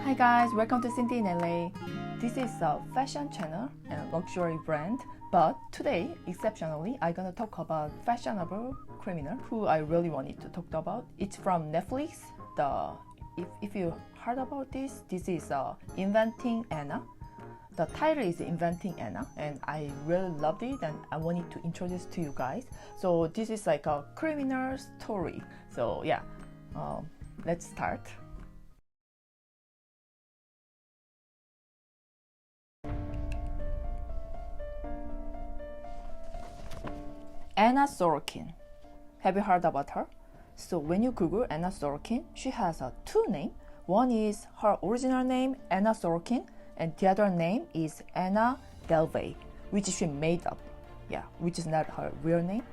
Hi guys, welcome to Cindy in LA. This is a fashion channel and luxury brand, but today, exceptionally, I'm gonna talk about fashionable criminal who I really wanted to talk about. It's from Netflix. If you heard about this is Inventing Anna. The title is Inventing Anna, and I really loved it, and I wanted to introduce to you guys. So this is like a criminal story. So yeah, let's start. Anna Sorokin. Have you heard about her? So when you Google Anna Sorokin, she has two names. One is her original name, Anna Sorokin, and the other name is Anna Delvey, which she made up. Yeah, which is not her real name.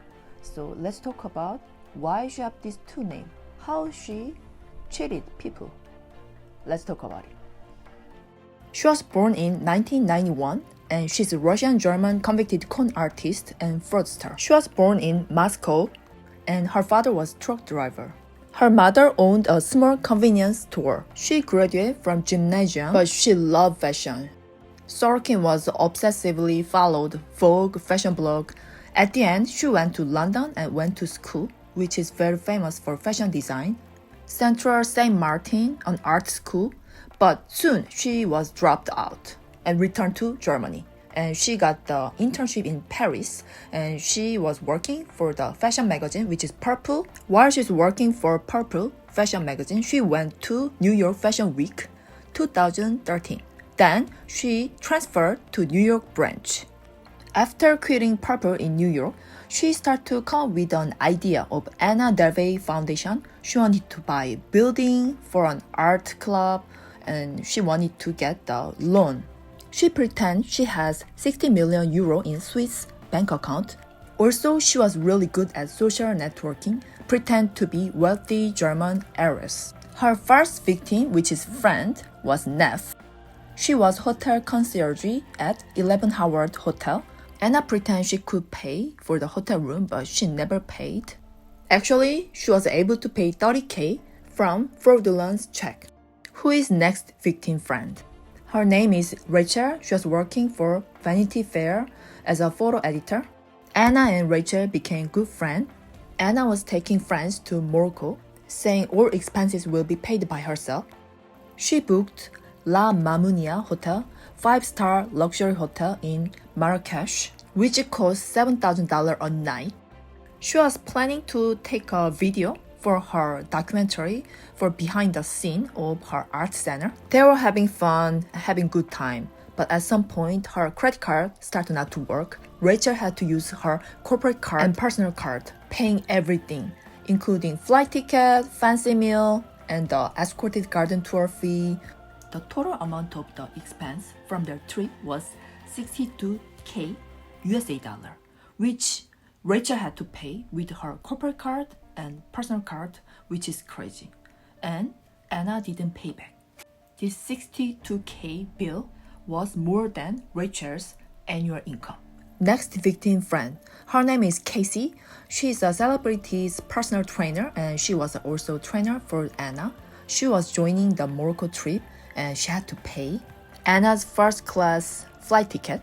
So let's talk about why she have these two names, how she cheated people. Let's talk about it. She was born in 1991 and she's a Russian-German convicted con artist and fraudster. She was born in Moscow and her father was a truck driver. Her mother owned a small convenience store. She graduated from gymnasium, but she loved fashion. Sorokin was obsessively followed Vogue fashion blog. At the end, she went to London and went to school, which is very famous for fashion design. Central St. Martin, an art school, but soon she was dropped out and returned to Germany. And she got the internship in Paris, and she was working for the fashion magazine, which is Purple. While she's working for Purple fashion magazine, she went to New York Fashion Week 2013. Then she transferred to New York branch. After quitting Purple in New York, she started to come up with an idea of Anna Delvey Foundation. She wanted to buy a building for an art club, and she wanted to get the loan. She pretends she has 60 million euro in Swiss bank account. Also, she was really good at social networking, pretend to be wealthy German heiress. Her first victim, which is friend, was Neff. She was hotel concierge at 11 Howard Hotel. Anna pretended she could pay for the hotel room, but she never paid. Actually, she was able to pay 30K from fraudulent check. Who is next victim friend? Her name is Rachel. She was working for Vanity Fair as a photo editor. Anna and Rachel became good friends. Anna was taking friends to Morocco, saying all expenses will be paid by herself. She booked La Mamounia Hotel, 5-star luxury hotel in Marrakesh, which cost $7,000 a night. She was planning to take a video for her documentary for behind the scene of her art center. They were having fun, having good time, but at some point her credit card started not to work. Rachel had to use her corporate card and personal card, paying everything, including flight ticket, fancy meal, and the escorted garden tour fee. The total amount of the expense from their trip was 62K USA dollar, which Rachel had to pay with her corporate card and personal card, which is crazy. And Anna didn't pay back. This 62K bill was more than Rachel's annual income. Next victim friend. Her name is Casey. She is a celebrity's personal trainer and she was also trainer for Anna. She was joining the Morocco trip and she had to pay Anna's first class flight ticket,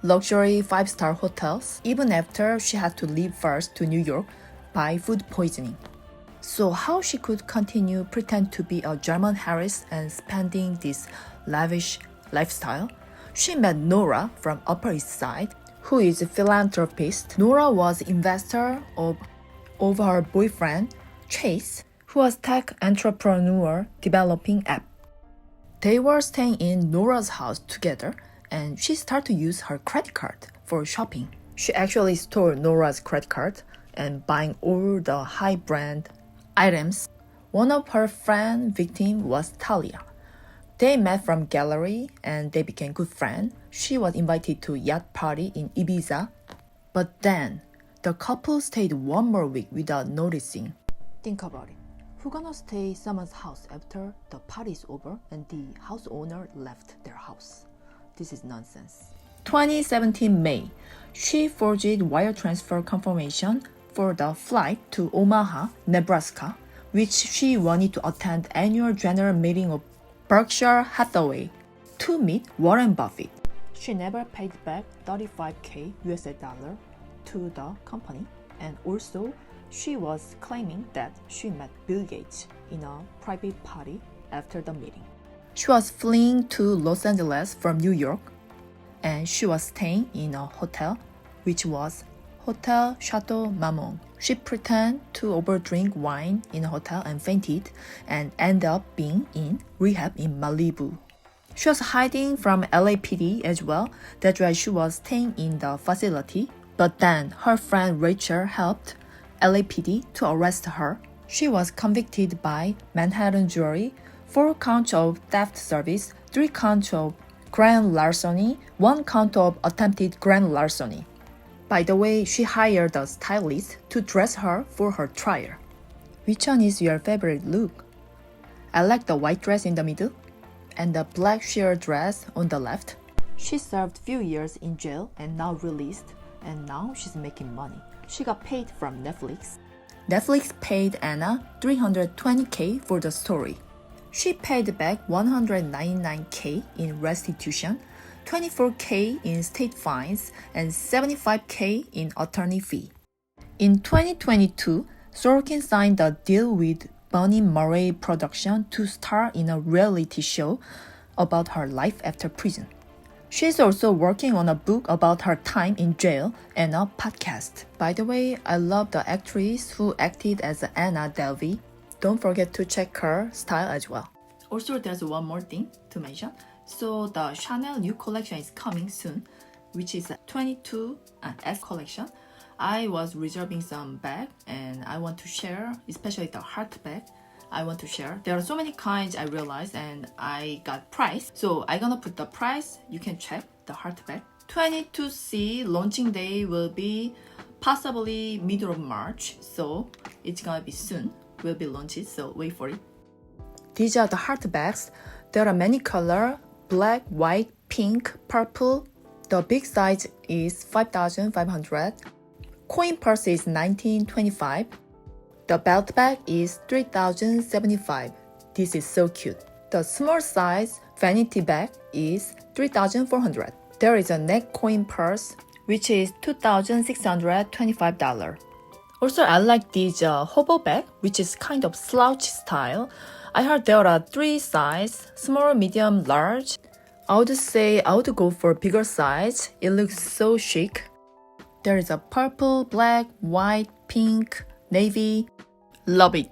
luxury 5-star hotels, even after she had to leave first to New York by food poisoning. So how she could continue pretend to be a German heiress and spending this lavish lifestyle? She met Nora from Upper East Side, who is a philanthropist. Nora was investor of her boyfriend, Chase, who was tech entrepreneur developing app. They were staying in Nora's house together and she started to use her credit card for shopping. She actually stole Nora's credit card and buying all the high brand items. One of her friend victim was Talia. They met from gallery and they became good friends. She was invited to yacht party in Ibiza, but then the couple stayed one more week without noticing. Think about it. Who gonna stay someone's house after the party is over and the house owner left their house? This is nonsense. 2017 May, she forged wire transfer confirmation for the flight to Omaha, Nebraska, which she wanted to attend annual general meeting of Berkshire Hathaway to meet Warren Buffett. She never paid back 35k US dollar to the company, and also she was claiming that she met Bill Gates in a private party after the meeting. She was fleeing to Los Angeles from New York, and she was staying in a hotel, which was Hotel Chateau Marmont. She pretended to overdrink wine in a hotel and fainted, and ended up being in rehab in Malibu. She was hiding from LAPD as well. That's why she was staying in the facility. But then her friend Rachel helped LAPD to arrest her. She was convicted by Manhattan jury, 4 counts of theft service, 3 counts of grand larceny, 1 count of attempted grand larceny. By the way, she hired a stylist to dress her for her trial. Which one is your favorite look? I like the white dress in the middle and the black sheer dress on the left. She served few years in jail and now released, and now she's making money. She got paid from Netflix. Netflix paid Anna $320k for the story. She paid back $199k in restitution, $24k in state fines, and $75k in attorney fee. In 2022, Sorokin signed a deal with Bonnie Murray Production to star in a reality show about her life after prison. She's also working on a book about her time in jail and a podcast. By the way, I love the actress who acted as Anna Delvey. Don't forget to check her style as well. Also, there's one more thing to mention. So the Chanel new collection is coming soon, which is a 22S collection. I was reserving some bag and I want to share, especially the heart bag. I want to share. There are so many kinds I realized, and I got price. So I'm gonna put the price. You can check the heart bag. 22C launching day will be possibly middle of March. So it's gonna be soon. Will be launched. So wait for it. These are the heart bags. There are many colors: black, white, pink, purple. The big size is 5,500. Coin purse is 1925. The belt bag is 3,075. This is so cute. The small size vanity bag is 3,400. There is a neck coin purse, which is $2,625. Also, I like this hobo bag, which is kind of slouch style. I heard there are 3 sizes: small, medium, large. I would say I would go for bigger size. It looks so chic. There is a purple, black, white, pink, navy. Love it.